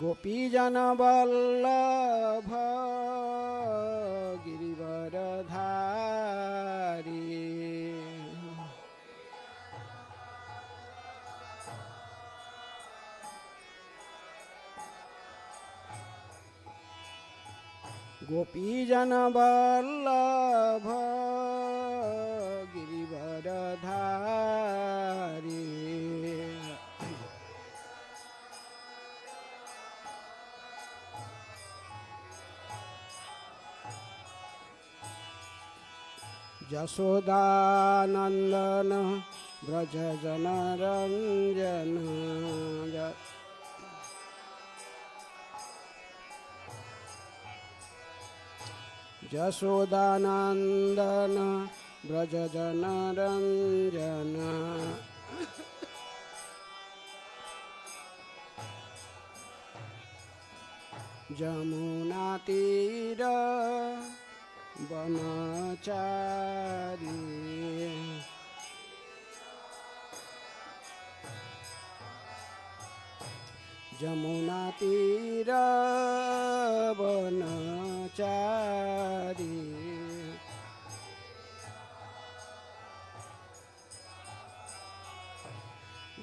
गोपीजन वल्लभ गिरिवरधारी गोपीजन वल्लभ गिरिवरधारी यशोदानंदन ब्रज जनरंजन यशोदानंदन ब्रज जनरंजन जमुना तीर वनचारी जमुना तीर वनचारी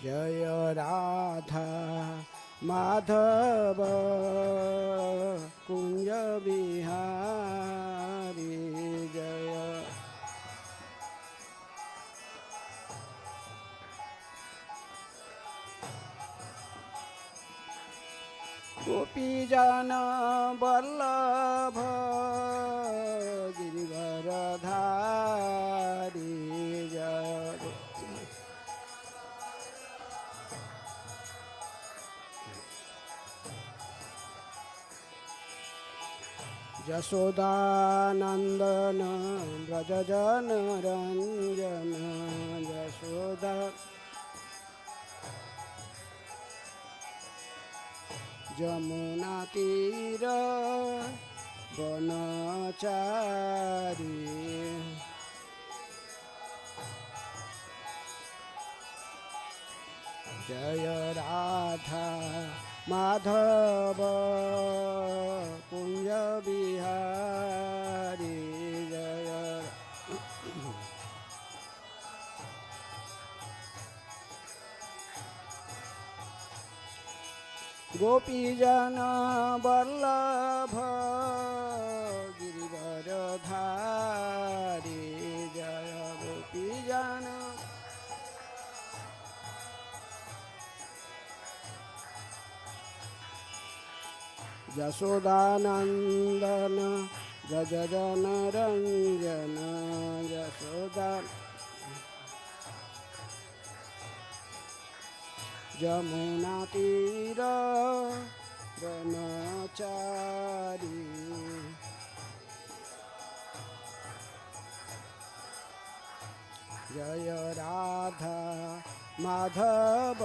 जय राधा माधव कुंज बिहारी जय गोपीजन वल्लभ गिरिवरधारी जय यशोदानंदन ब्रज जनरंजन यशोदा जमुना तीर वनचारी जय राधा माधव कुंज बिहारी जय गोपीजन वल्लभ गिरिवरधारी जय गोपीजन यशोदानंदन ब्रज जनरंजन यशोदा जमुना तीर वनचारी जय राधा माधव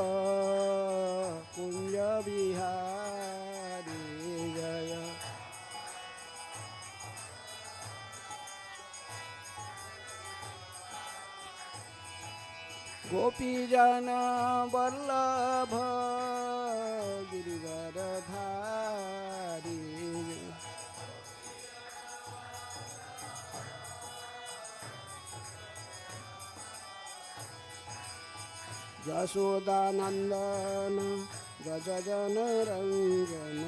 कुंज बिहारी जय गोपीजन वल्लभ गिरिवरधारी यशोदानंदन ब्रज जनरंजन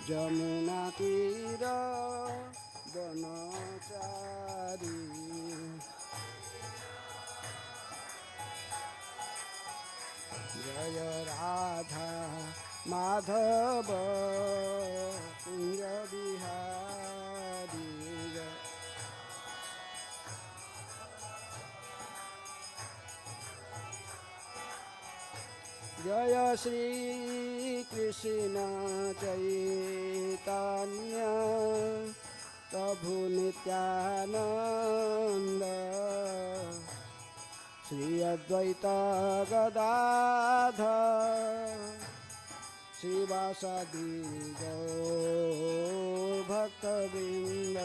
जमुना तीर वनचारी जय राधा माधव कुंज बिहारी जय श्री कृष्ण चैतन्य प्रभु नित्यानंद श्री अद्वैत गदाधर शिवासादि गौर भक्तवृंद।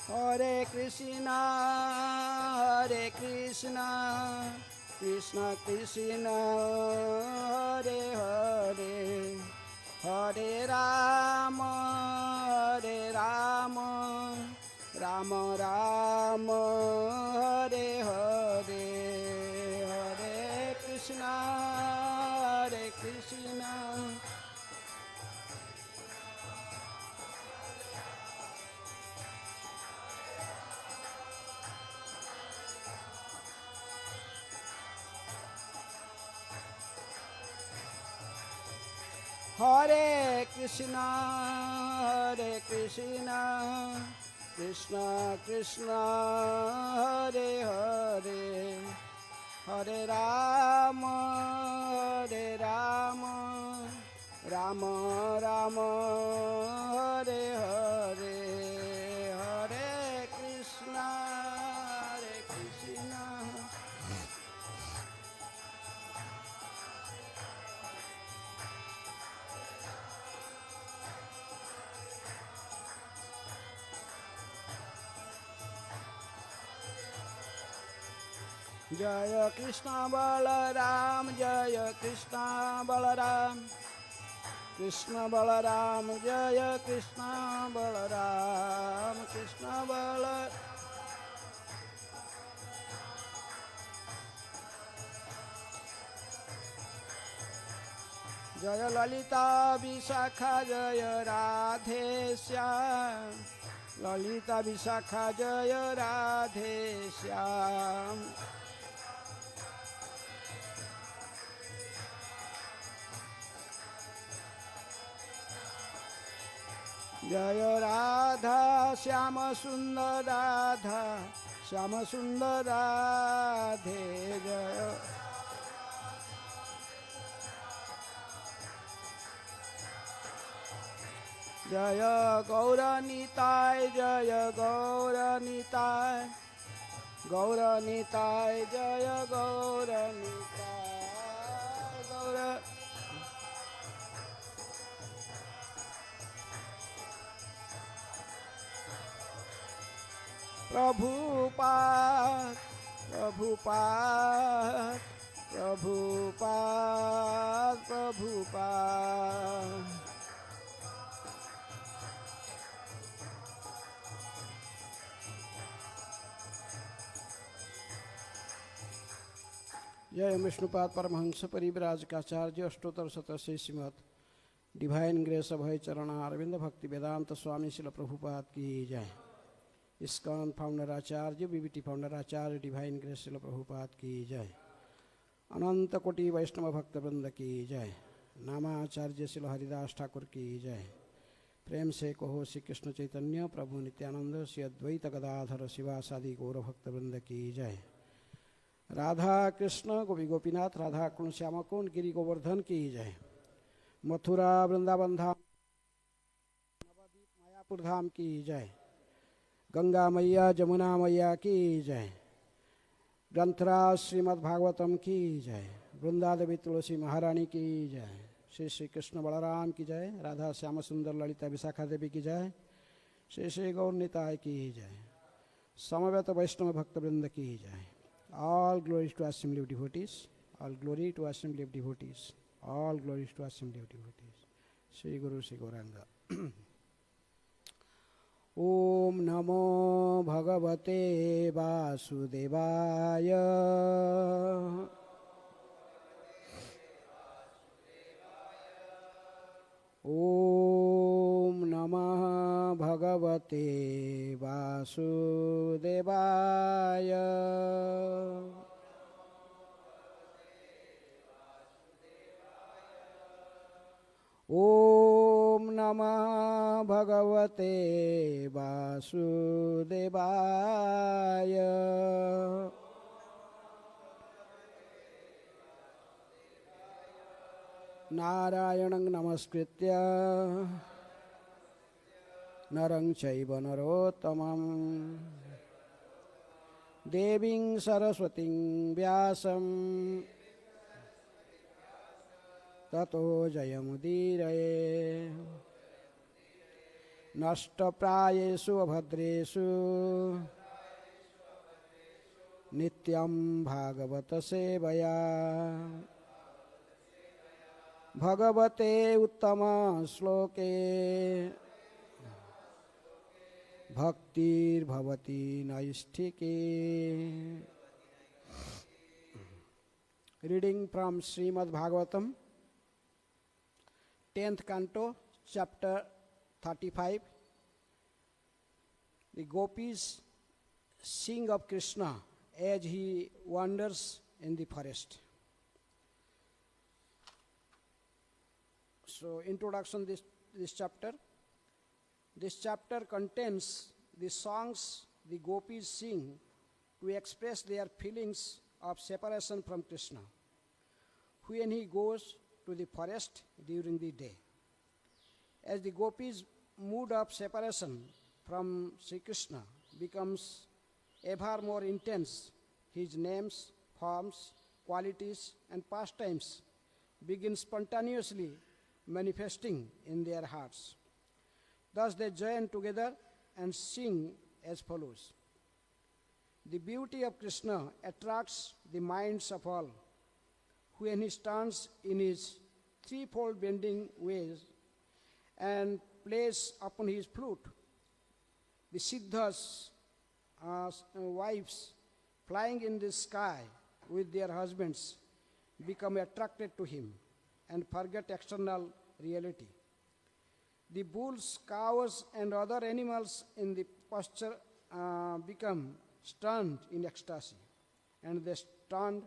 Hare Krishna, Hare Krishna, Krishna Krishna, Hare Hare, Hare Rama, Hare Rama, Rama Rama, Hare Hare, Hare Krishna, Hare Krishna. Hare Krishna, Hare Krishna, Krishna Krishna, Hare Hare, Hare Rama, Hare Rama, Rama Rama, Hare Hare, Hare Krishna, Hare Krishna. Jaya Krishna Balaram, Jaya Krishna Balaram, Krishna Balaram, Jaya Krishna Balaram, Krishna Balaram. Jaya Lalita Vishakha, Jaya Radhe Shyam, Lalita Vishakha, Jaya Radhe Shyam. Jaya Radha Shyama Sundar Radha Shyama Sundar Radhe Jaya. Jaya Gauranitai, Jaya Gauranitai, Gauranitai, Jaya Gauranitai, Gaura. Prabhupada, Prabhupada, Prabhupada, Prabhupada. जय Vishnupad Paramhans परिव्राज काचार्य अष्टोत्तर शतस्य Shrimad divine grace अभय चरण अरविंद भक्ति वेदांत स्वामी शिल प्रभुपाद की जय। ISKCON founder आचार्य BBT founder आचार्य divine grace शिल प्रभुपाद की जय। अनंत कोटि वैष्णव भक्त वृंद की जय। नामाचार्य शिल हरिदास ठाकुर की जय। प्रेम से कहो श्री कृष्ण चैतन्य प्रभु नित्यानंद श्री अद्वैत गदाधर शिवासादि गौर भक्त वृंद की जय। राधा कृष्ण गोपी गोपीनाथ राधा कुंड श्यामा कुंड गिरी गोवर्धन की जय। मथुरा वृंदावन धाम नवद्वीप मायापुर धाम की जय। गंगा मैया जमुना मैया की जय। ग्रंथराज श्रीमद् भागवतम की जय। वृंदा देवी तुलसी महारानी की जय। श्री श्री कृष्ण बलराम की जय। राधा श्याम सुंदर ललिता विशाखा देवी की जय। श्री श्री गौर निताय की जय। समवेत वैष्णव भक्त वृंद की जय। All glories to assembly of devotees. All glory to assembly of devotees. All glories to assembly of devotees. Shri Guru Shri Gauranga. Om Namo Bhagavate Vasudevaya. Om Namah Bhagavate Vasudevaya. Om Namah भगवते वासुदेवाय। नारायणं नमस्कृत्य नरं चैव नरोत्तमं देवीं सरस्वतीं व्यासं ततो जयमुदीरये। नष्टप्रायेषु अभद्रेषु नित्यं भागवत सेवया भगवते उत्तम श्लोके भक्तिर्भवति नैष्ठिके। Reading from Srimad Bhagavatam, 10th canto, chapter 35. The gopis sing of Krishna as he wanders in the forest. So, introduction this chapter. This chapter contains the songs the gopis sing to express their feelings of separation from Krishna when he goes to the forest during the day. As the gopis' mood of separation from Sri Krishna becomes ever more intense, his names, forms, qualities, and pastimes begin spontaneously manifesting in their hearts. Thus they join together and sing as follows. The beauty of Krishna attracts the minds of all when he stands in his threefold bending ways and plays upon his flute. The Siddhas, wives flying in the sky with their husbands, become attracted to him and forget external reality. The bulls, cows, and other animals in the pasture become stunned in ecstasy, and they stand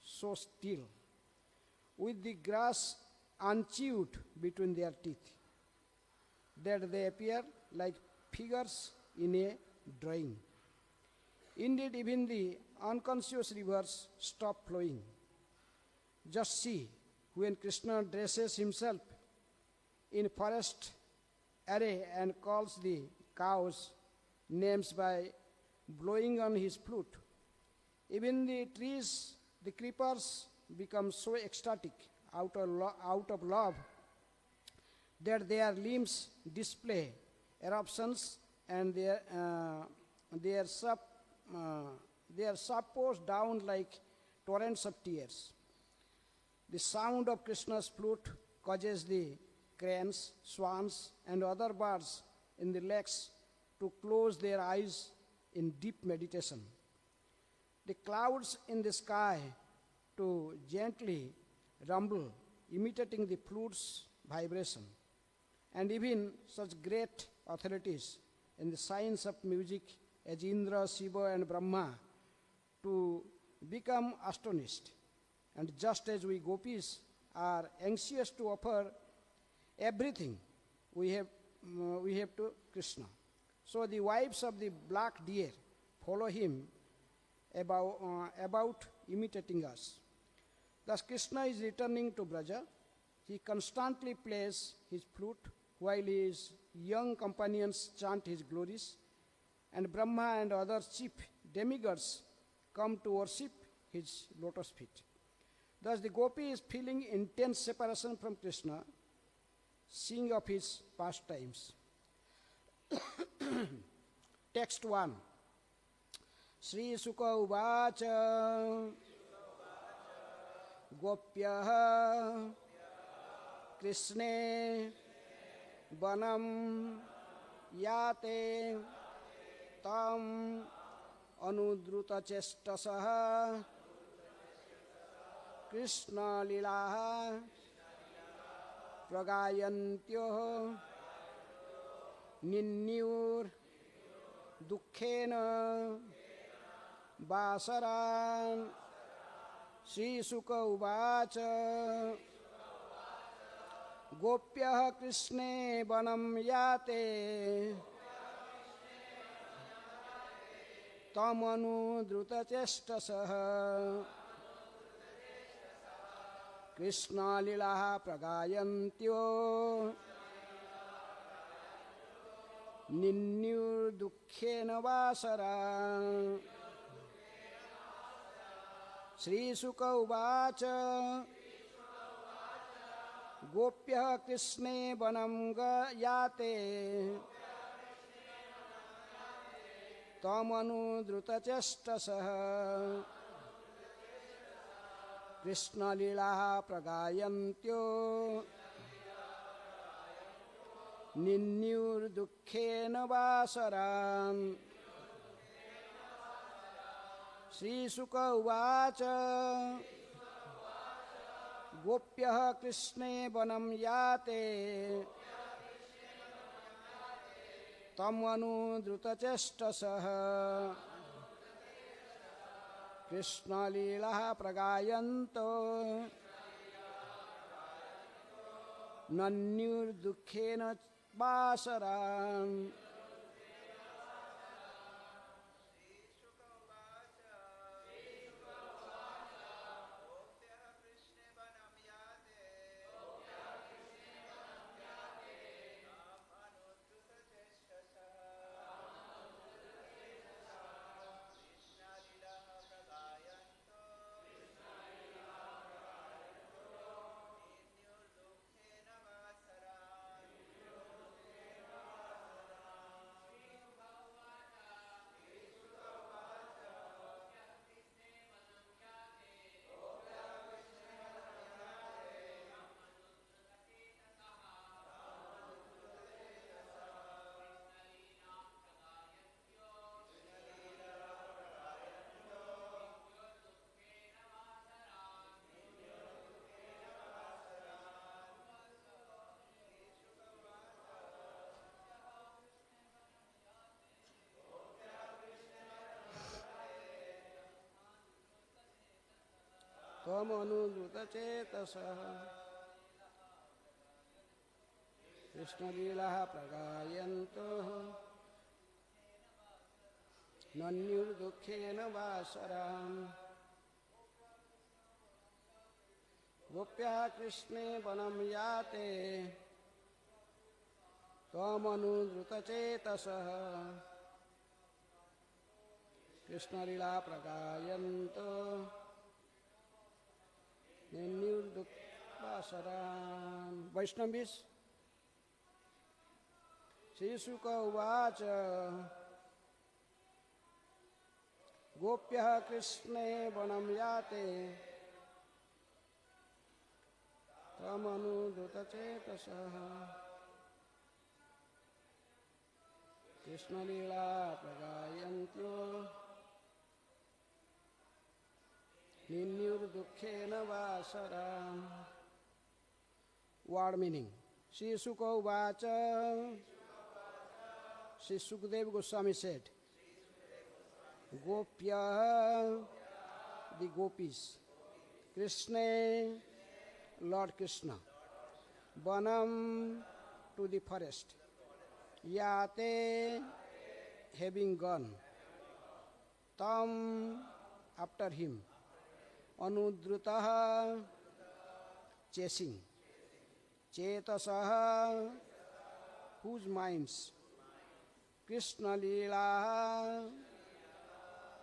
so still, with the grass unchewed between their teeth, that they appear like figures in a drawing. Indeed, even the unconscious rivers stop flowing. Just see, when Krishna dresses himself in forest array and calls the cows names by blowing on his flute, even the trees, the creepers become so ecstatic out of love that their limbs display eruptions and they are supposed down like torrents of tears. The sound of Krishna's flute causes the cranes, swans, and other birds in the lakes to close their eyes in deep meditation. The clouds in the sky to gently rumble, imitating the flute's vibration. And even such great authorities in the science of music as Indra, Shiva, and Brahma to become astonished. And just as we gopis are anxious to offer everything we have to Krishna, so the wives of the black deer follow him about imitating us. Thus Krishna is returning to Braja. He constantly plays his flute while his young companions chant his glories, and Brahma and other chief demigods come to worship his lotus feet. Thus the gopi is feeling intense separation from Krishna, sing of his pastimes. Text 1. Sri Sukha Uvacha Gopyah Krishne Vanam Yate Tam Anudruta Chestasaha Krishna Lilaha Pragayantyo Ninyur Dukkhena Basaran. Sri Sukha Uvacha गोप्यः कृष्णे वनं याते तमनुद्रुतचेष्टसः कृष्णलीलाः प्रगायन्त्यो निन्युर्दुःखेन वासरा श्रीशुक उवाच गोप्यः कृष्णे वनं याते तमनुद्रुतचेष्टसः कृष्णलीलाः प्रगायन्त्यो निन्युर्दुःखेन वासरान् श्रीशुक उवाच गोप्यः कृष्णे वनं याते तमनुद्रुतचेष्टसः कृष्णलीलाः प्रगायन्तो नन्युर्दुःखेन वासरान् तमनुद्रुतचेतसः कृष्णलीलाः प्रगायन्तो नन्युर्दुःखेन वासरान् गोप्यः कृष्णे वनं याते तमनुद्रुतचेतसः कृष्णलीलाः प्रगायन्तो निन्युर्दुःखवासरान् वैष्णवीस् श्रीशुक उवाच गोप्यः कृष्णे वनं याते तमनुद्रुतचेतसः कृष्णलीला प्रगायन्त्यो निन्युर्दुःखेन वासरा Word meaning. Shri Suka Uvacha. Shri Sukadeva Goswami said, Gopya, the gopis, Krishna, Lord Krishna, Vanam, to the forest, Yate, having gone, Tam, after him, Anudrutaha, chasing, Chetasaha, whose minds, Krishna Leela,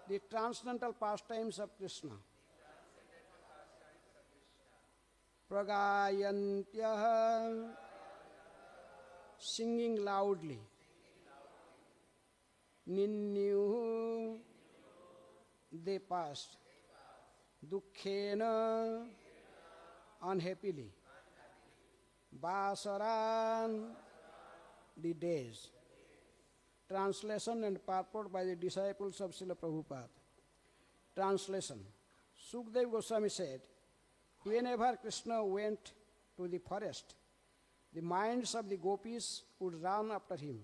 the transcendental pastimes of Krishna, Pragayantya, singing loudly, Ninyu, they passed, Dukkhena, unhappily, Basaran, the days. Translation and purport by the disciples of Srila Prabhupada. Translation. Sukadeva Goswami said, whenever Krishna went to the forest, the minds of the gopis would run after him.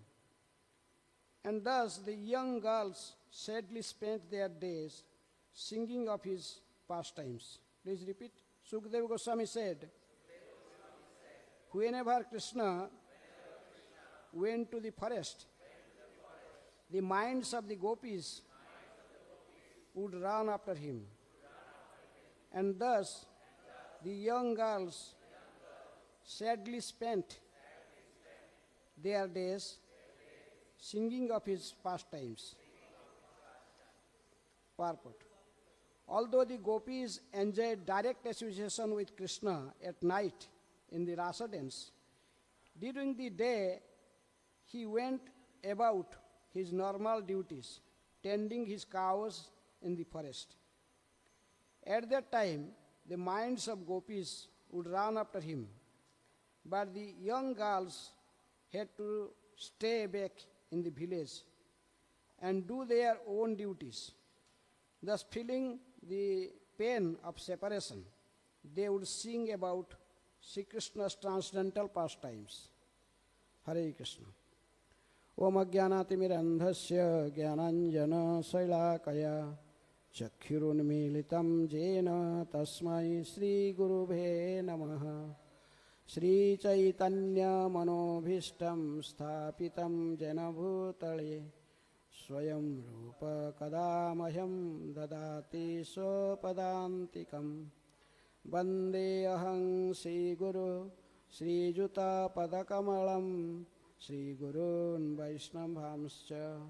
And thus the young girls sadly spent their days singing of his pastimes. Please repeat. Sukadeva Goswami said, whenever Krishna went to the forest, the minds of the gopis would run after him. And thus, the young girls sadly spent their days singing of his pastimes. Purport. Although the gopis enjoyed direct association with Krishna at night in the rasa dance, during the day he went about his normal duties, tending his cows in the forest. At that time, the minds of gopis would run after him, but the young girls had to stay back in the village and do their own duties. Thus, feeling the pain of separation, they would sing about Sri Krishna's transcendental pastimes. Hare Krishna. Om Ajnanatimirandhasya Jnananjana Shailakaya Chakshurunmilitam Jena Tasmai Sri Gurubhe Namaha. Sri Chaitanya Manobhishtam Sthapitam Jena Bhutale Swayam Rupa Kadamaham Dadati Sopadantikam Vande Aham Sri Guru Sri Juta Padakamalam Sri Gurun Vaishnavamscha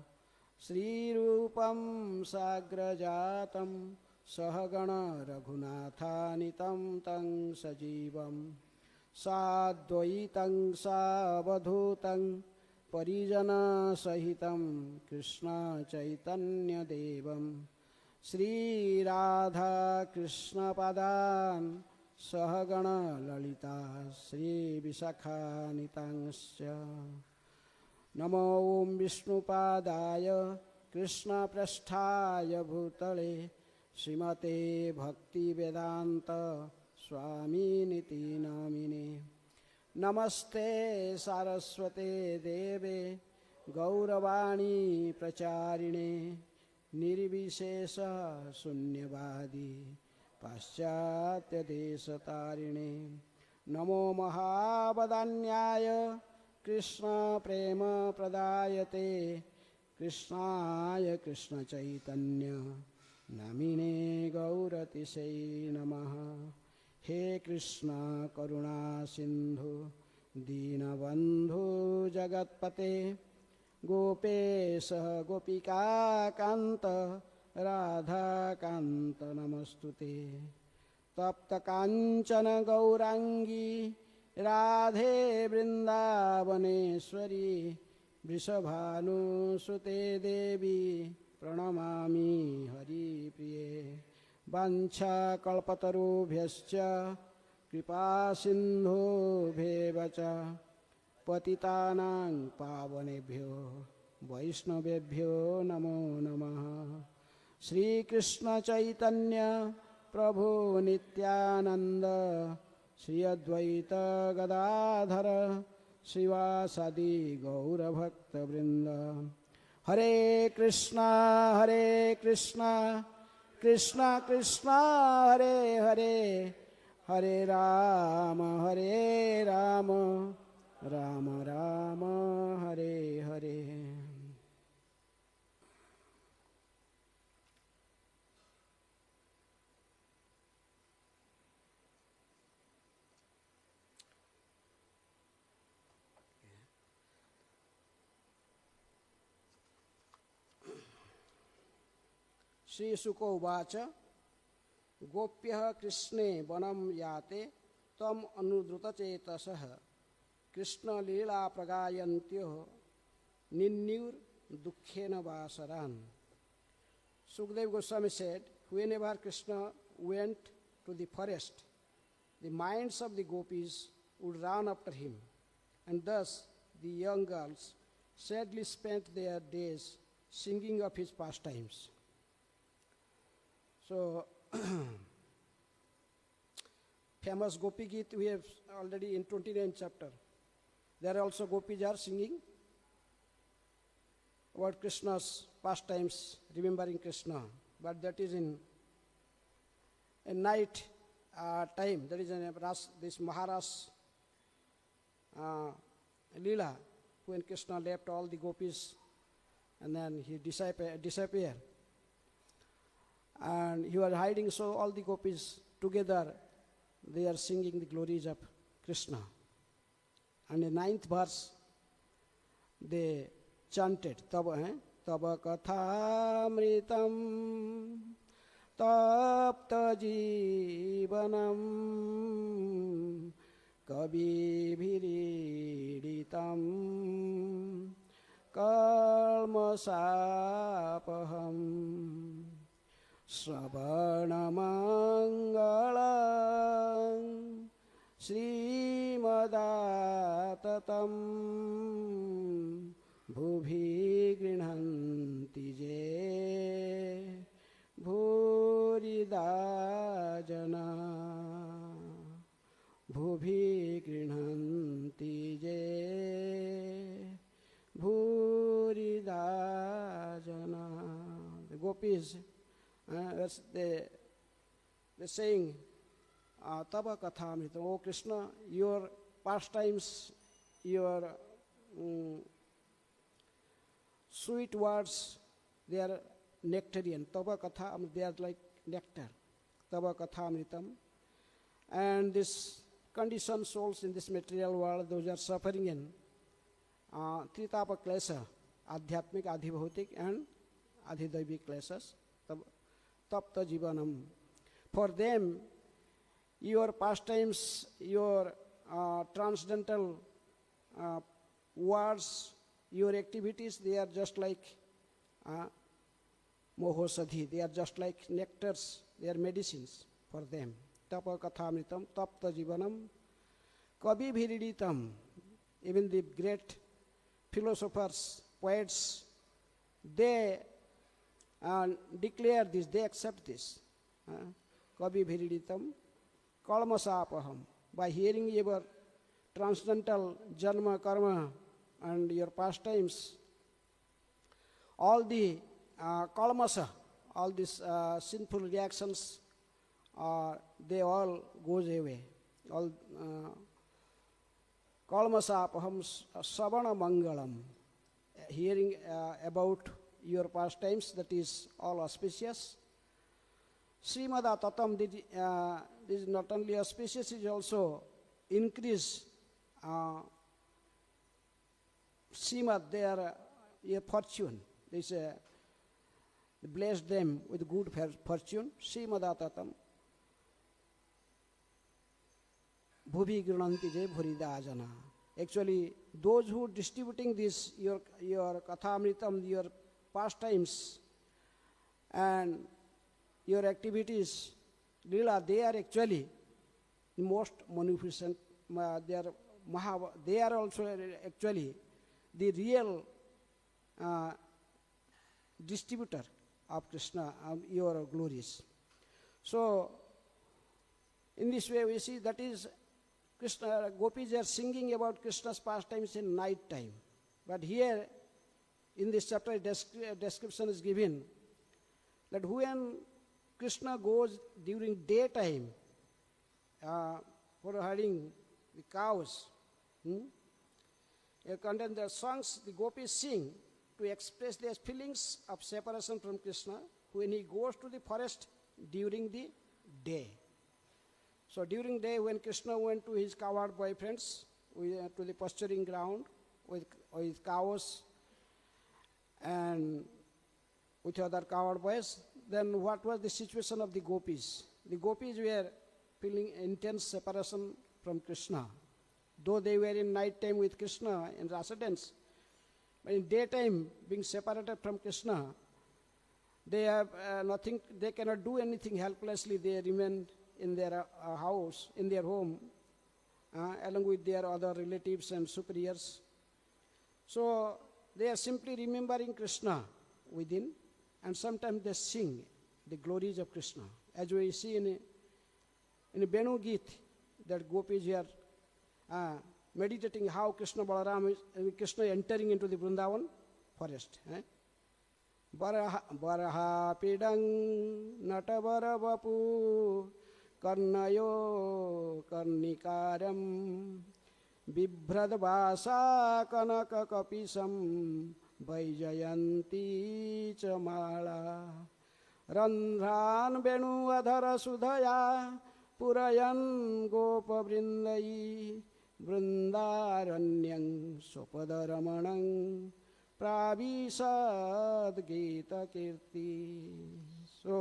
Sri Rupam Sagrajatam Sahagana Raghunathanitam Tang Sajivam Sadvaitam Savadhutam Parijana Sahitam Krishna Chaitanya Devam Sri Radha Krishna Padan Sahagana Lalita Sri Visakhanitamscha Namo Om Vishnupadaya Krishna Prasthaya Bhutale Srimate Bhakti Vedanta Swami Niti Namine Namaste Saraswate Deve Gauravani Pracharine Nirvishesha Sunyavadi Paschatya Desatarine Namo Mahabadanyaya Krishna Prema Pradayate Krishnaya Krishna Chaitanya Namine Gauratisai Namaha. He Krishna Karuna Sindhu Dinabandhu Jagatpate Gopesha Gopika Kanta Radha Kanta Namastute Tapta Kanchana Gaurangi Radhe Vrindavaneshwari Vrishabhanu Sute Devi Pranamami Hari Priye Vancha Kalpatarubhyascha Kripa Sindhu Bhevacha Patitanang Pavanebhyo Vaishnavebhyo Namo Namaha. Sri Krishna Chaitanya Prabhu Nityananda Sri Advaita Gadadhara Srivasadi Gaura Bhakta Vrinda. Hare Krishna Krishna Krishna Hare Hare Hare Rama Rama Rama Hare Hare. Sri Sukho Vacha Gopyah Krishne Vanam Yate Tam Anudruta Chetasaha Krishna Leela Pragayantyo Ninnur Dukkhena Vasaran. Sukdev Goswami said, whenever Krishna went to the forest, the minds of the gopis would run after him, and thus the young girls sadly spent their days singing of his pastimes. So, famous Gopi Geet we have already in 29th chapter. There also gopis are singing about Krishna's pastimes, remembering Krishna. But that is in a night time. That is in this Maharas Leela, when Krishna left all the gopis and then he disappeared. And he was hiding, so all the gopis together, they are singing the glories of Krishna. And in 9th verse, they chanted, Tava kathamritam tapta jivanam kabibhiriditam kalmasapaham Sravanamangalam Srimadatam Bhubhi Grinhanti Je Bhuridajana Bhubhi Grinhanti Je Bhuridajana. The gopis, they're saying, Tava Kathamrita, O Krishna, your pastimes, your sweet words, they are nectarian. Tava Katha, they are like nectar. Tava Kathamritam. And this conditioned souls in this material world, those are suffering in Tritapa Klesa, Adhyatmik, Adhibhautik, and Adhidaivik Klesas, Tapta Jivanam. For them, your pastimes, your transcendental words, your activities, they are just like mohosadhi, they are just like nectars, they are medicines for them. Tapa kathamritam, tapta jivanam, kabi bhiriditam. Even the great philosophers, poets, they declare this, they accept this. Kabi bhiriditam, kalmasapaham. By hearing your transcendental janma, karma, and your pastimes, all the kalmasa, all these sinful reactions, they all goes away. All kalmasapaham savana mangalam. Hearing about your pastimes, that is all auspicious. Srimada tatam, this is not only auspicious, it is also increase Srimad, their fortune. They say, bless them with good fortune. Srimada tatam. Bhubhi grinanti je bhuridajana. Actually, those who distributing this, your kathamritam, your pastimes, and your activities, Leela, they are actually the most magnificent. They are also actually the real distributor of Krishna, your glories. So, in this way we see that is Krishna, gopis are singing about Krishna's pastimes in night time. But here, in this chapter, description is given that when Krishna goes during daytime for herding the cows, contain the songs the gopis sing to express their feelings of separation from Krishna when he goes to the forest during the day. So during day, when Krishna went to his cowherd boyfriends, to the pasturing ground with cows and with other cowherd boys, then what was the situation of the gopis? The gopis were feeling intense separation from Krishna. Though they were in night time with Krishna in rasa dance, but in daytime, being separated from Krishna, they have nothing, they cannot do anything helplessly. They remain in their house, in their home, along with their other relatives and superiors. So they are simply remembering Krishna within, and sometimes they sing the glories of Krishna. As we see in a Benu Geet, that gopis are meditating how Krishna entering into the Vrindavan forest. Baraha pidang natabara vapu karnayo karnikaram बिभ्रद्वासा कनककपिशं Vaijayanti च माला रन्ध्रान् वेणुअधरसुधया पुरयन् गोपवृन्दै वृन्दारण्यं स्वपदरमणं प्राविशद्गीतकीर्ति. So,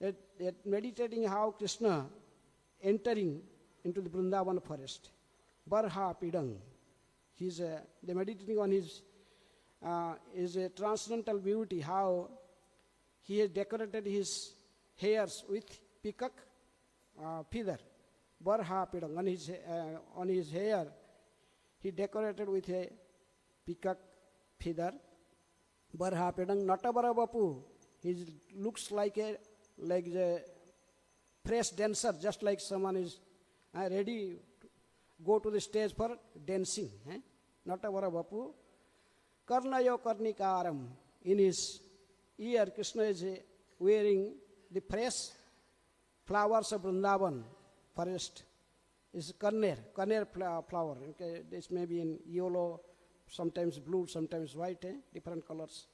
at meditating how Krishna entering into the Vrindavan forest, Barha Pidang, they meditating on his transcendental beauty, how he has decorated his hairs with peacock feather. Barha Pidang, on his hair, he decorated with a peacock feather. Barha Pidang, Natabara Bapu, he looks like a fresh dancer, just like someone is ready to go to the stage for dancing. Natabara Bapu. Karnayo Karnikaram, in his ear, Krishna is wearing the fresh flowers of Vrindavan forest. Is karner flower. Okay, this may be in yellow, sometimes blue, sometimes white, different colors.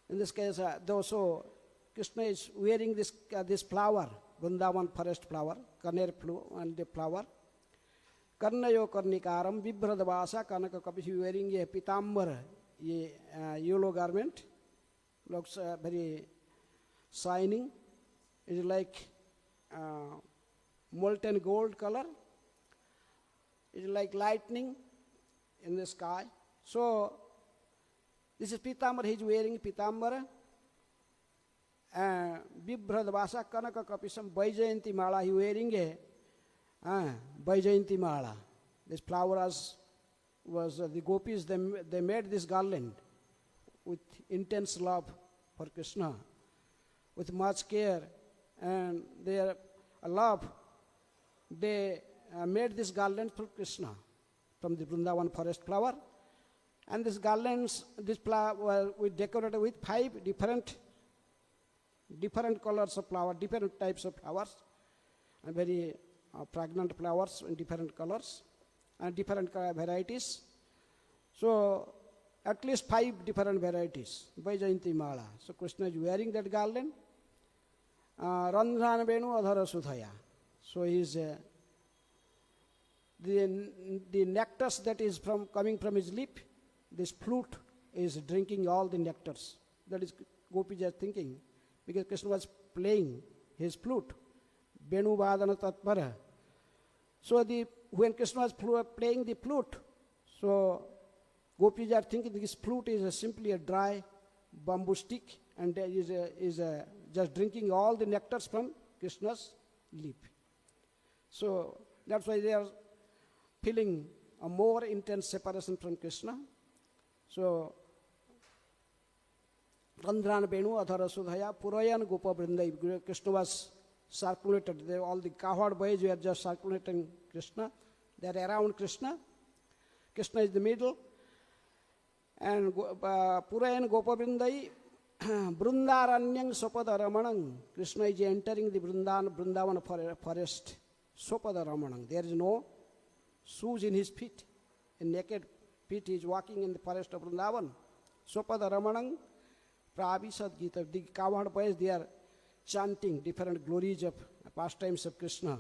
In this case, so Krishna is wearing this flower, Vrindavan forest flower, karner and the flower. Karnayo Karnikaram, Vibhradvasa, Kanakakapi, wearing a pitambar, yellow garment, looks very shining. It is like molten gold color. It is like lightning in the sky. So, this is pitambar, he is wearing pitambar. Vibhradvasa, Kanakakapisam, Vaijayanti Mala, he is wearing a Vaijayanti Mala. This flower was the gopis, they made this garland with intense love for Krishna, with much care and their love. They made this garland for Krishna from the Vrindavan forest flower. And this garlands, this flower, we decorated with 5 different colors of flower, different types of flowers, and very fragrant flowers in different colors and different varieties. So, at least 5 different varieties, Vaijayanti Mala. So, Krishna is wearing that garland. Randhran Venu Adhara Sudhaya. So, he is the nectars that is coming from his lip, this flute is drinking all the nectars. That is Gopis are thinking, because Krishna was playing his flute. Venu Vadana Tatpara. So when Krishna was playing the flute, so Gopis are thinking this flute is simply a dry bamboo stick and is just drinking all the nectars from Krishna's lip. So that's why they are feeling a more intense separation from Krishna. So Randhran Venu Adhara Sudhaya Purayan Gopa Vrindai. Krishna was circulated. All the cowherd boys were just circulating Krishna. They are around Krishna. Krishna is the middle. And Purayan Gopa Vrindai Brundaranyang Sopada Ramanang. Krishna is entering the Vrindavan forest. Sopada Ramanang. There is no shoes in his feet. In naked feet he is walking in the forest of Vrindavan. Sopada Ramanang Pravisad Gita. The cowherd boys, they are chanting different glories of pastimes of Krishna.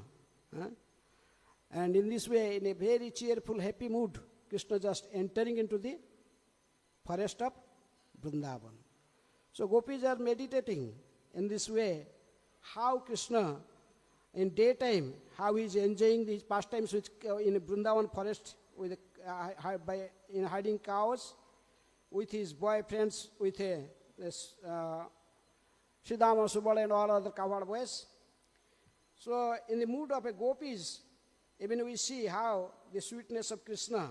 And in this way, in a very cheerful, happy mood, Krishna just entering into the forest of Vrindavan. So gopis are meditating in this way, how Krishna in daytime, how he is enjoying these pastimes in a Vrindavan forest with in hiding cows, with his boyfriends, with Sridhama, Subala and all other cowherd boys. So in the mood of a gopis, even we see how the sweetness of Krishna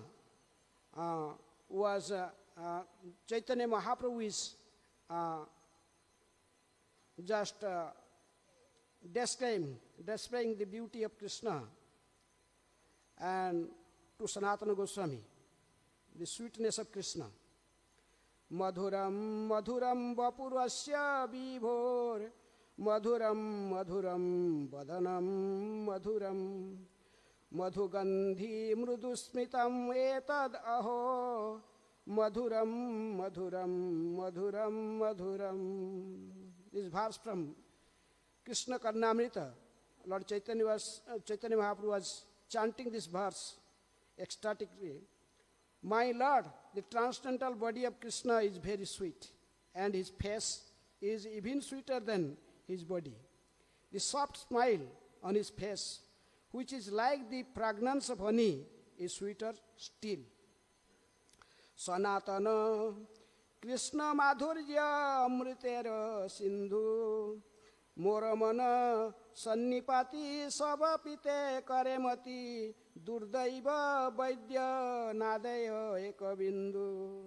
was Chaitanya Mahaprabhu is just displaying the beauty of Krishna, and to Sanatana Goswami, the sweetness of Krishna. Madhuram madhuram vapurasya vibhor madhuram madhuram vadanam madhuram Madhugandhi mrudusmitam etad aho madhuram madhuram madhuram madhuram. This verse from Krishna Karnamrita. Lord Chaitanya Mahaprabhu was chanting this verse ecstatically. My Lord, the transcendental body of Krishna is very sweet, and his face is even sweeter than his body. The soft smile on his face, which is like the fragrance of honey, is sweeter still. Sanatana Krishna Madhurya Amritera Sindhu Moramana Sannipati Sabapite Karemati Durdaiva Vaidya Nadaya Ekabindu.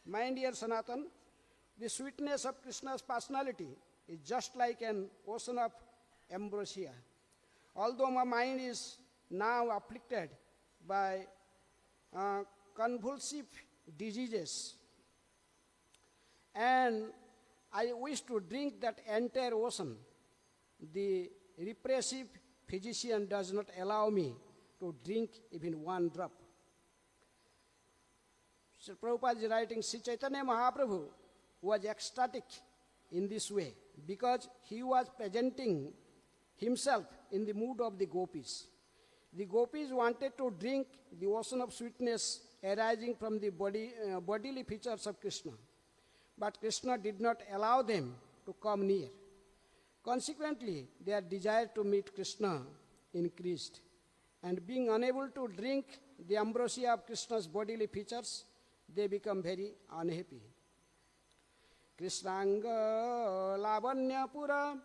My dear Sanatan, the sweetness of Krishna's personality is just like an ocean of ambrosia. Although my mind is now afflicted by convulsive diseases, and I wish to drink that entire ocean, the repressive physician does not allow me to drink even one drop. Sri Prabhupada is writing, Sri Chaitanya Mahaprabhu was ecstatic in this way because he was presenting himself in the mood of the gopis. The gopis wanted to drink the ocean of sweetness arising from the bodily features of Krishna, but Krishna did not allow them to come near. Consequently, their desire to meet Krishna increased, and being unable to drink the ambrosia of Krishna's bodily features, they become very unhappy. Krishnanga lavanyapura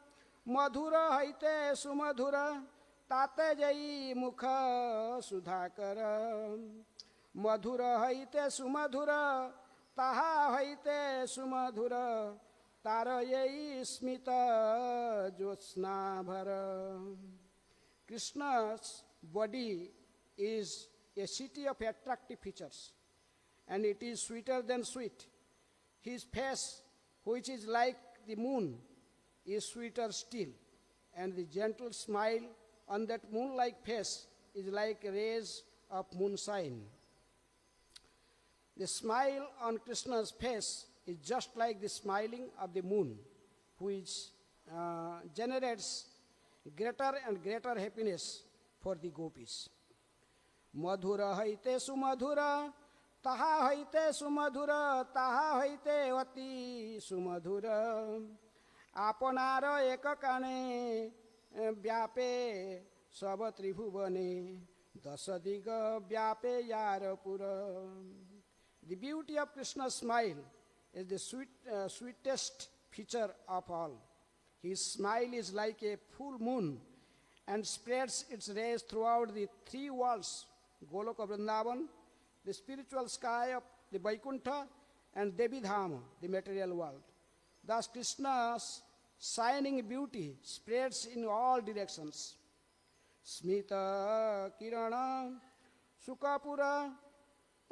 madhura haite sumadhura tate jai mukha sudhakara madhura haite sumadhura taha haite sumadhura tarayai smita jyotsna bhara. Krishna's body is a city of attractive features, and it is sweeter than sweet. His face, which is like the moon, is sweeter still, and the gentle smile on that moon-like face is like rays of moonshine. The smile on Krishna's face is just like the smiling of the moon, which generates greater and greater happiness for the gopis. Madhura haite sumadhura, taha haite sumadhura, taha haite vati sumadhura. Apanara ekakane vyape sava tribhuvane dasadiga vyape yarapura. The beauty of Krishna's smile is the sweetest feature of all. His smile is like a full moon and spreads its rays throughout the three worlds, Goloka Vrindavan, the spiritual sky of the Vaikuntha, and Devi Dhama, the material world. Thus Krishna's shining beauty spreads in all directions. Smita Kirana Sukapura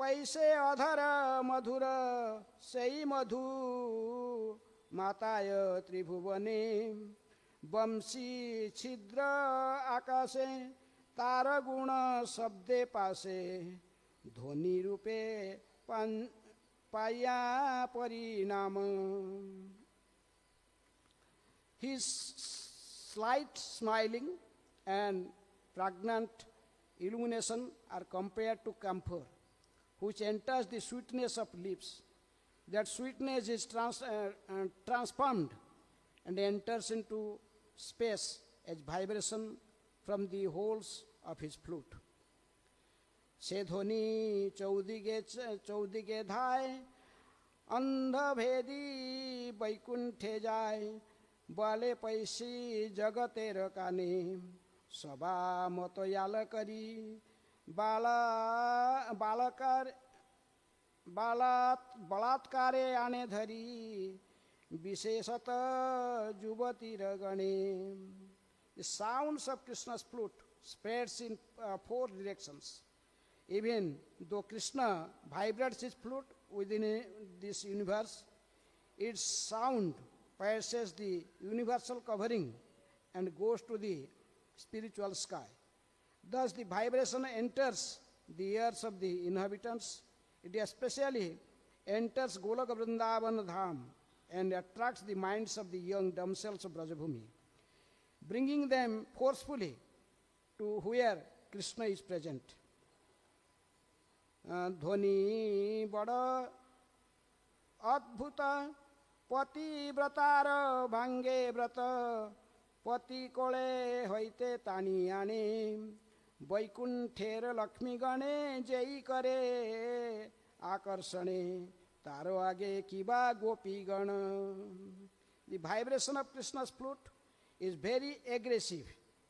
Paise Adhara Madhura Sei Madhu Mataya Tribhuvane Vamsi Chidra Akase Taraguna Sabde Pase Dhoni Rupe Paya Parinama. His slight smiling and pregnant illumination are compared to camphor, which enters the sweetness of lips. That sweetness is transformed and enters into space as vibration from the holes of his flute. Sedhoni chaudige dhai, andha bhedi vaikunthe jai, bale paisi jagate rakane, sabha mato yalakari, balatkare ane dhari, visheshata juvati ragane. The sounds of Krishna's flute spreads in four directions. Even though Krishna vibrates his flute within this universe, its sound passes the universal covering and goes to the spiritual sky. Thus the vibration enters the ears of the inhabitants. It especially enters Golok Vrindavan Dham and attracts the minds of the young damsels of Brajabhumi, bringing them forcefully to where Krishna is present. Dhoni bada adbhuta pati vratar bhange vrata pati kole hoite tani ane Vaikunther Lakshmi Gane Jai Kare Akarsane Taro Age Kiba Gopi Gana. The vibration of Krishna's flute is very aggressive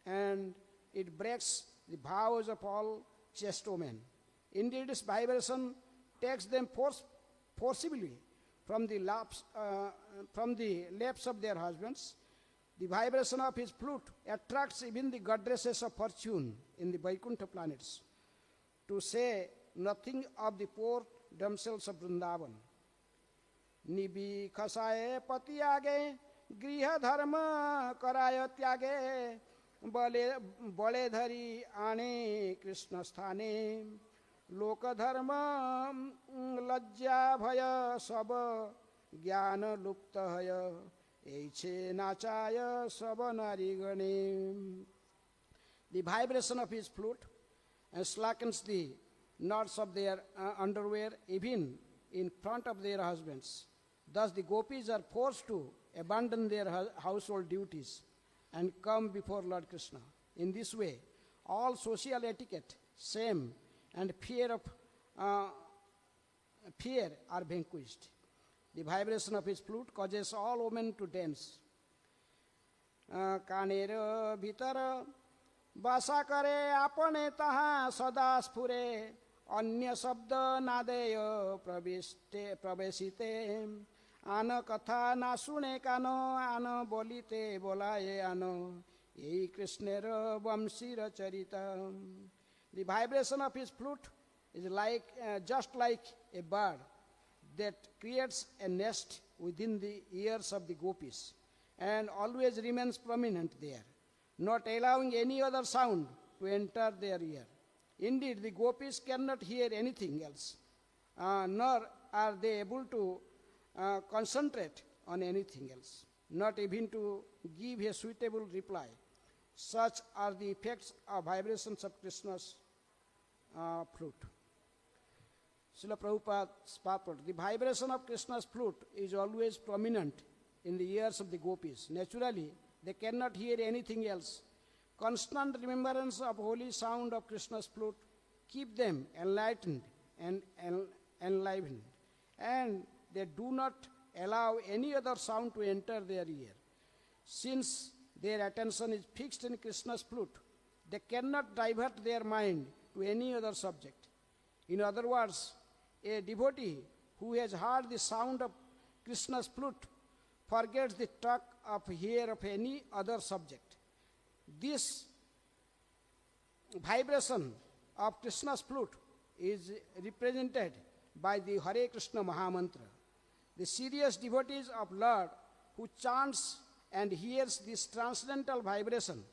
and it breaks the vows of all chaste women. Indeed, this vibration takes them forcibly from the laps of their husbands. The vibration of his flute attracts even the goddesses of fortune in the Vaikuntha planets, to say nothing of the poor damsels of Vrindavan. Nibi khasaye pati age, griha dharma karaya tyage, bale dhari ane Krishna sthane, loka dharma lajja bhaya sab jnana lupta haya. The vibration of his flute slackens the knots of their underwear even in front of their husbands. Thus the gopis are forced to abandon their household duties and come before Lord Krishna. In this way, all social etiquette, shame, and fear are vanquished. The vibration of his flute causes all women to dance. Kanera bhitar basa kare apane taha sada sphure anya sabda nadeya pravesite ana katha na sune kano ana bolite bolaye ano ei Krishnera vamsira charita. The vibration of his flute is just like a bird that creates a nest within the ears of the gopis and always remains prominent there, not allowing any other sound to enter their ear. Indeed, the gopis cannot hear anything else, nor are they able to concentrate on anything else, not even to give a suitable reply. Such are the effects of vibrations of Krishna's flute. Srila Prabhupada's purport. The vibration of Krishna's flute is always prominent in the ears of the gopis. Naturally, they cannot hear anything else. Constant remembrance of holy sound of Krishna's flute keep them enlightened and enlivened, and they do not allow any other sound to enter their ear. Since their attention is fixed in Krishna's flute, they cannot divert their mind to any other subject. In other words, a devotee who has heard the sound of Krishna's flute forgets the talk of hear of any other subject. This vibration of Krishna's flute is represented by the Hare Krishna Mahamantra. The serious devotees of Lord who chants and hears this transcendental vibration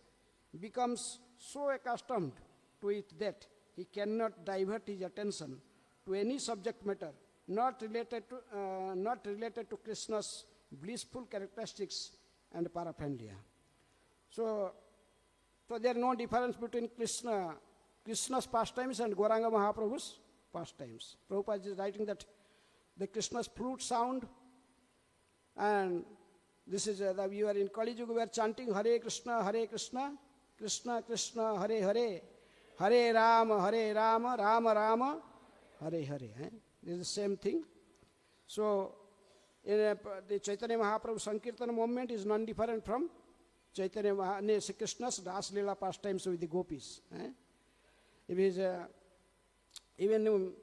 becomes so accustomed to it that he cannot divert his attention to any subject matter not related to Krishna's blissful characteristics and paraphernalia. So there is no difference between Krishna's pastimes and Gauranga Mahaprabhu's pastimes. Prabhupada is writing that the Krishna's flute sound, and this is that we are in Kali Yuga, we are chanting Hare Krishna, Krishna Krishna, Hare Hare, Hare Rama, Rama Rama, Hare Hare. This is the same thing. So, the Chaitanya Mahaprabhu Sankirtana movement is non-different from Krishna's Das Leela pastimes with the gopis. It is even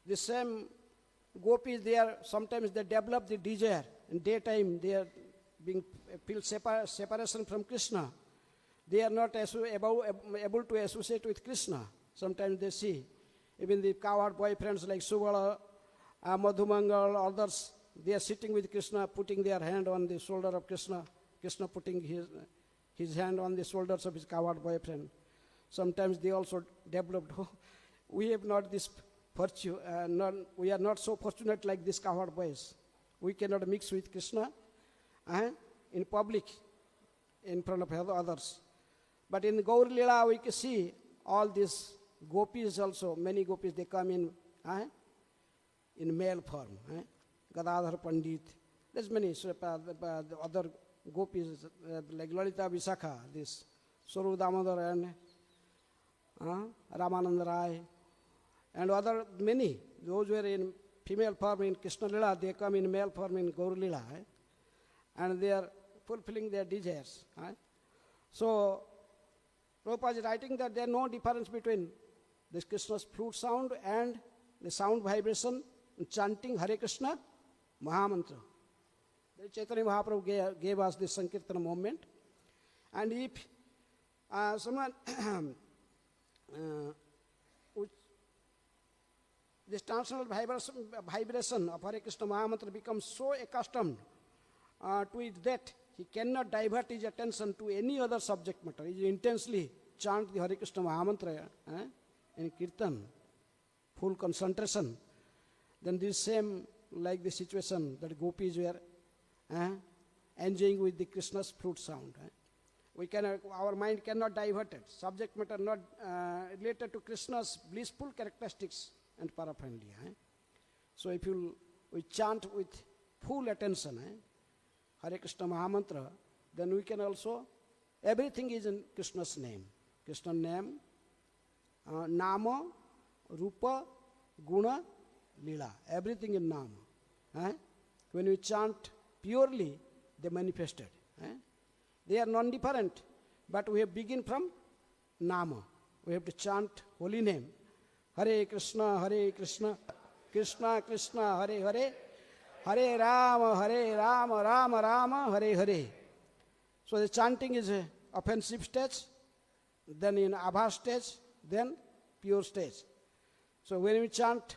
the same gopis, sometimes they develop the desire. In daytime, they are feel separation from Krishna. They are not able to associate with Krishna. Sometimes they see even the cowherd boyfriends like Subala, Madhumangal, others, they are sitting with Krishna, putting their hand on the shoulder of Krishna, Krishna putting his hand on the shoulders of his cowherd boyfriend. sometimes they also developed, oh, we have not this virtue, we are not so fortunate like these cowherd boys. We cannot mix with Krishna in public, in front of others. But in Gaur Lila, we can see all these gopis also, many gopis, they come in male form. Gadadhar Pandit, there's many other gopis like Lalita Visakha, this Swarup Damodar and Ramananda Rai, and other many. Those were in female form in Krishna Lila, they come in male form in Gaur Lila, and they are fulfilling their desires. So, Prabhupada is writing that there is no difference between this Krishna's flute sound and the sound vibration chanting Hare Krishna Mahamantra. The Chaitanya Mahaprabhu gave us this Sankirtana movement. And if someone, this transcendental vibration of Hare Krishna Mahamantra becomes so accustomed to it that he cannot divert his attention to any other subject matter. He intensely chant the Hare Krishna Mahamantra in Kirtan, full concentration. Then this same like the situation that gopis were enjoying with the Krishna's flute sound. We cannot, our mind cannot divert it. Subject matter not related to Krishna's blissful characteristics and paraphernalia. So if we chant with full attention, Hare Krishna Mahamantra, then we can also, everything is in Krishna's name. Krishna's name, Nama, Rupa, Guna, Lila. Everything in Nama. When we chant purely, they manifested. They are non-different, but we have begin from Nama. We have to chant holy name. Hare Krishna, Krishna Krishna, Hare Hare, Hare Rama, Rama Rama, Hare Hare. So the chanting is a offensive stage, then in Abha stage, then pure stage. So when we chant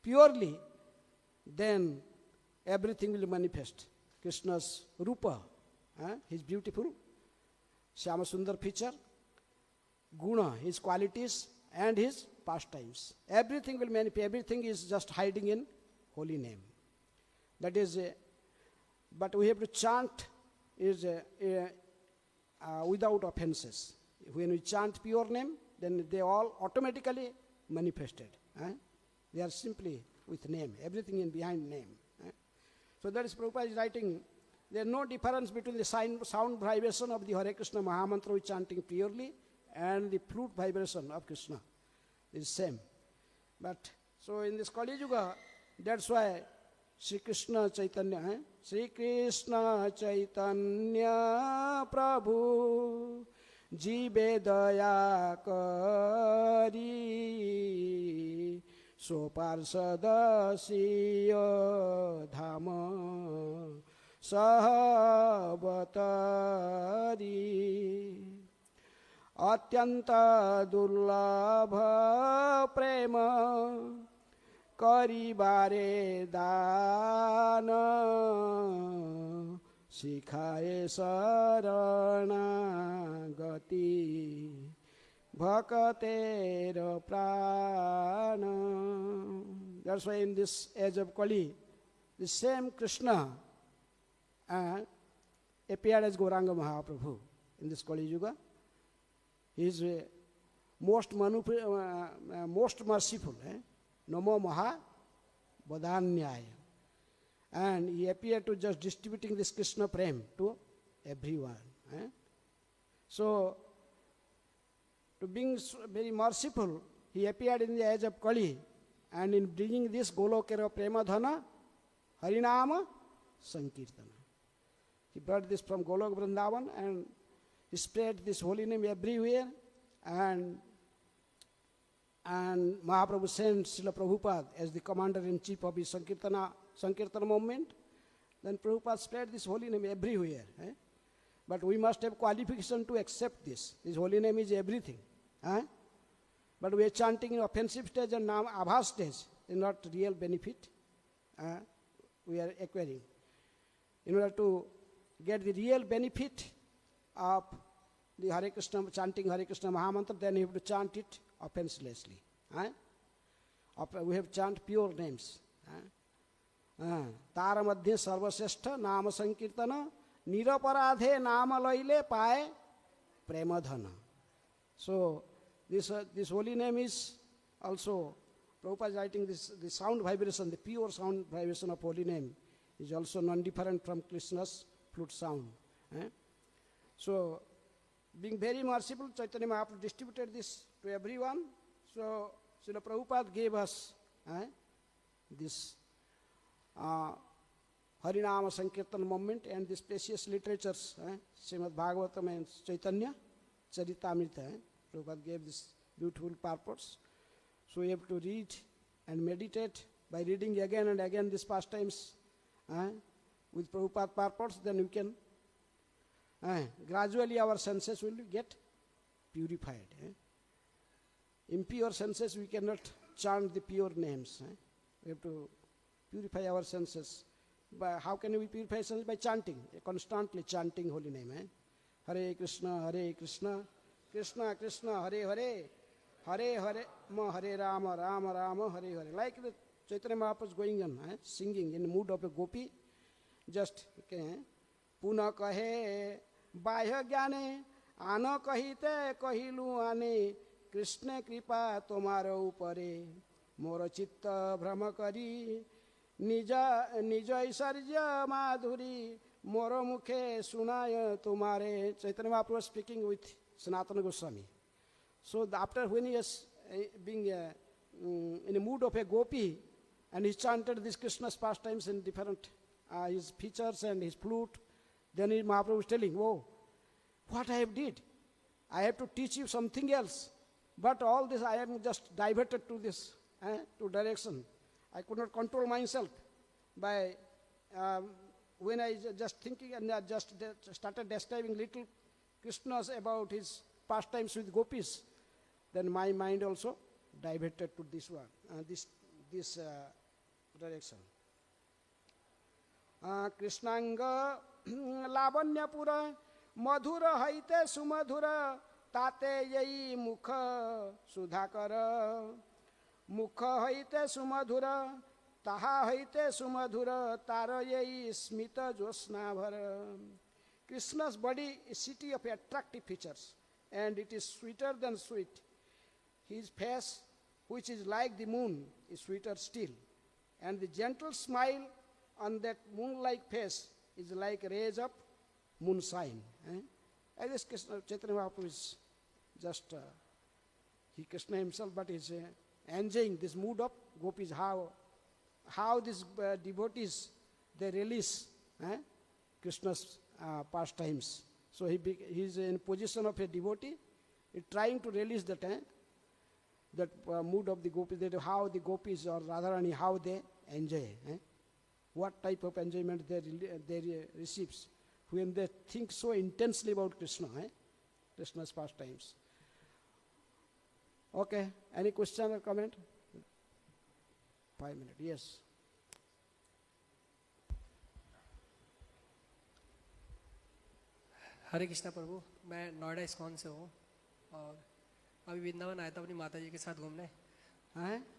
purely, then everything will manifest. Krishna's Rupa, his beautiful, Shyama Sundar feature, Guna, his qualities, and his pastimes. Everything will manifest, everything is just hiding in holy name. That is, but we have to chant without offenses. When we chant pure name, then they all automatically manifested. They are simply with name, everything in behind name. So that is Prabhupada is writing, there is no difference between the sound vibration of the Hare Krishna Mahamantra we chanting purely and the flute vibration of Krishna. It is same. But so in this Kali Yuga, that's why Sri Krishna Chaitanya, Sri Krishna Chaitanya Prabhu Jibe Daya Kari So Parsada Siya Dhama Sahavatari Atyanta Durlabha Prema Karibare Dana Sikhaye Sarana Gati Bhakatera Prana. That's why in this age of Kali, the same Krishna appeared as Gauranga Mahaprabhu in this Kali Yuga. He is most merciful. Namo Maha Badhanyaya. And he appeared to just distributing this Krishna Prem to everyone. So, to being very merciful, he appeared in the age of Kali, and in bringing this Golokera Prema Dhana, Harinama Sankirtana. He brought this from Golok Vrindavan and he spread this holy name everywhere, and Mahaprabhu sent Srila Prabhupada as the commander-in-chief of his Sankirtana movement. Then Prabhupada spread this holy name everywhere. But we must have qualification to accept this. This holy name is everything. But we are chanting in offensive stage and now Abha stage is not real benefit. We are acquiring. In order to get the real benefit of the Hare Krishna, chanting Hare Krishna Mahamantra, then you have to chant it offenselessly. We have chant pure names. तार मध्य सर्वश्रेष्ठ नाम संकीर्तन निरपराधे नाम लैले पाए प्रेम धन. So this holy name is also, Prabhupada is writing this, the sound vibration, the pure sound vibration of holy name is also non-different from Krishna's flute sound. So, being very merciful, Chaitanya Mahaprabhu distributed this to everyone. So, Srila Prabhupada gave us this Harinama Sankirtan movement and these precious literatures, Srimad Bhagavatam and Chaitanya Charitamrita. Prabhupada gave this beautiful purpose. So we have to read and meditate by reading again and again these pastimes with Prabhupada purpose, then we can gradually our senses will get purified. Impure senses we cannot chant the pure names. We have to purify our senses. But how can we purify senses? By chanting, constantly chanting holy name. Hare Krishna, Krishna Krishna, Hare Hare, Hare Hare, Hare Rama, Rama Rama, Hare Hare. Like the Chaitanya Mahaprabhu is going on, singing in the mood of a gopi. Just, Puna kahe, Bahya Gyane, Ana kahite, kahilu ane, Krishna kripa tomaro upare, Mora chitta brahma kari, Nija Aisarja madhuri, Moro mukhe sunaya tumare. Chaitanya Mahaprabhu was speaking with Sanatana Goswami. So after when he is being in a mood of a gopi, and he chanted this Krishna's pastimes in different his features and his flute, then Mahaprabhu was telling, oh, what I have did? I have to teach you something else. But all this I am just diverted to this, to direction. I could not control myself by, when I just thinking and just started describing little Krishna's about his pastimes with gopis, then my mind also diverted to this one, this direction. Krishnanga Lavanyapura Madhura Haite Sumadhura Tate Yai Mukha Sudhakara Mukha Haite Sumadhura Taha Haite Sumadhura Tara Yai Smita Josnavara. Krishna's body is city of attractive features, and it is sweeter than sweet. His face, which is like the moon, is sweeter still. And the gentle smile on that moon-like face is like rays of moonshine. I guess Krishna, Chaitanya Mahaprabhu is just, he Krishna himself, but is enjoying this mood of gopis, how these devotees, they release Krishna's pastimes. So he is in position of a devotee, trying to release that mood of the gopis, that how the gopis or Radharani, how they enjoy, what type of enjoyment they receive when they think so intensely about Krishna, Krishna's pastimes. Okay, any question or comment? 5 minutes, yes. हरे कृष्णा प्रभु, मैं Noida ISKCON से हूँ और अभी वृंदावन आया था अपनी माता जी के साथ घूमने।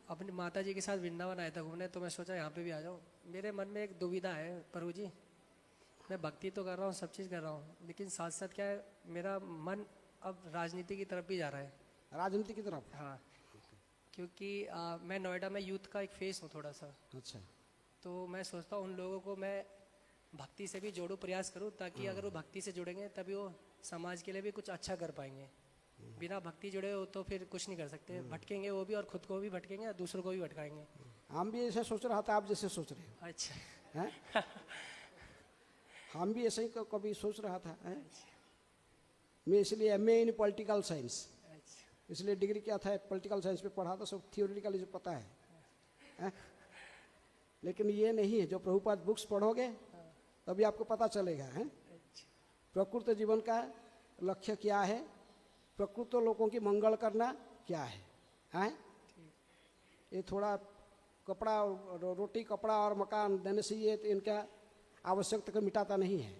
अपनी माता जी के साथ वृंदावन आया था घूमने, तो मैं सोचा यहाँ पे भी आ जाऊँ। मेरे मन में एक दुविधा है प्रभु जी, मैं भक्ति तो कर रहा हूँ, सब चीज़ कर रहा हूँ, लेकिन साथ साथ क्या है, मेरा मन अब राजनीति की तरफ भी जा रहा है। राजनीति की तरफ? हाँ, क्योंकि मैं नोएडा में यूथ का एक फेस हूँ थोड़ा सा। अच्छा। तो मैं सोचता हूँ उन लोगों को मैं भक्ति से भी जोड़ूं, प्रयास करूं, ताकि अगर वो भक्ति से जुड़ेंगे तभी वो समाज के लिए भी कुछ अच्छा कर पाएंगे। बिना भक्ति जुड़े हो तो फिर कुछ नहीं कर सकते, भटकेंगे वो भी, और खुद को भी भटकेंगे और दूसरों को भी भटकाएंगे। हम भी ऐसे सोच रहा था, आप जैसे सोच रहे हो। अच्छा। हम भी ऐसे ही कभी सोच रहा था। मैं इसलिए MA इन पॉलिटिकल साइंस, इसलिए डिग्री क्या था, पॉलिटिकल साइंस पे पढ़ा था, सब थियोरिटिकली पता है। लेकिन ये नहीं है, जो प्रभुपाद बुक्स पढ़ोगे तभी आपको पता चलेगा प्रकृत जीवन का लक्ष्य क्या है, प्रकृत लोगों की मंगल करना क्या है। ये थोड़ा कपड़ा, रोटी कपड़ा और मकान देने से ये इनका आवश्यकता को मिटाता नहीं है।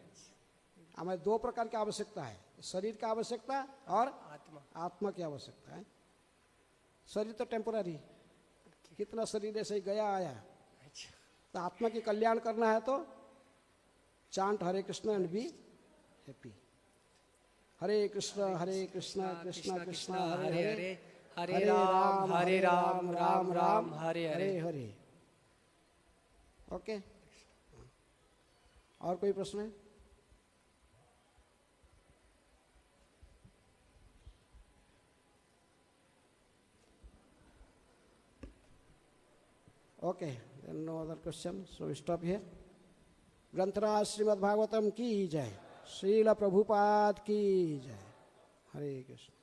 हमें दो प्रकार की आवश्यकता है, शरीर की आवश्यकता और आत्मा। आत्मा की आवश्यकता है। शरीर तो टेम्पोररी, कितना शरीर ऐसे ही गया आया। अच्छा, तो आत्मा की कल्याण करना है तो chant Hare Krishna and be happy. Hare Krishna Krishna Krishna Hare Hare, Hare Ram Ram Ram Hare Hare. Hare. Okay, और कोई प्रश्न है? Okay, no other question, so stop here. ग्रंथराज श्रीमद् भागवतम की जय, श्रील प्रभुपाद की जय। हरे कृष्ण।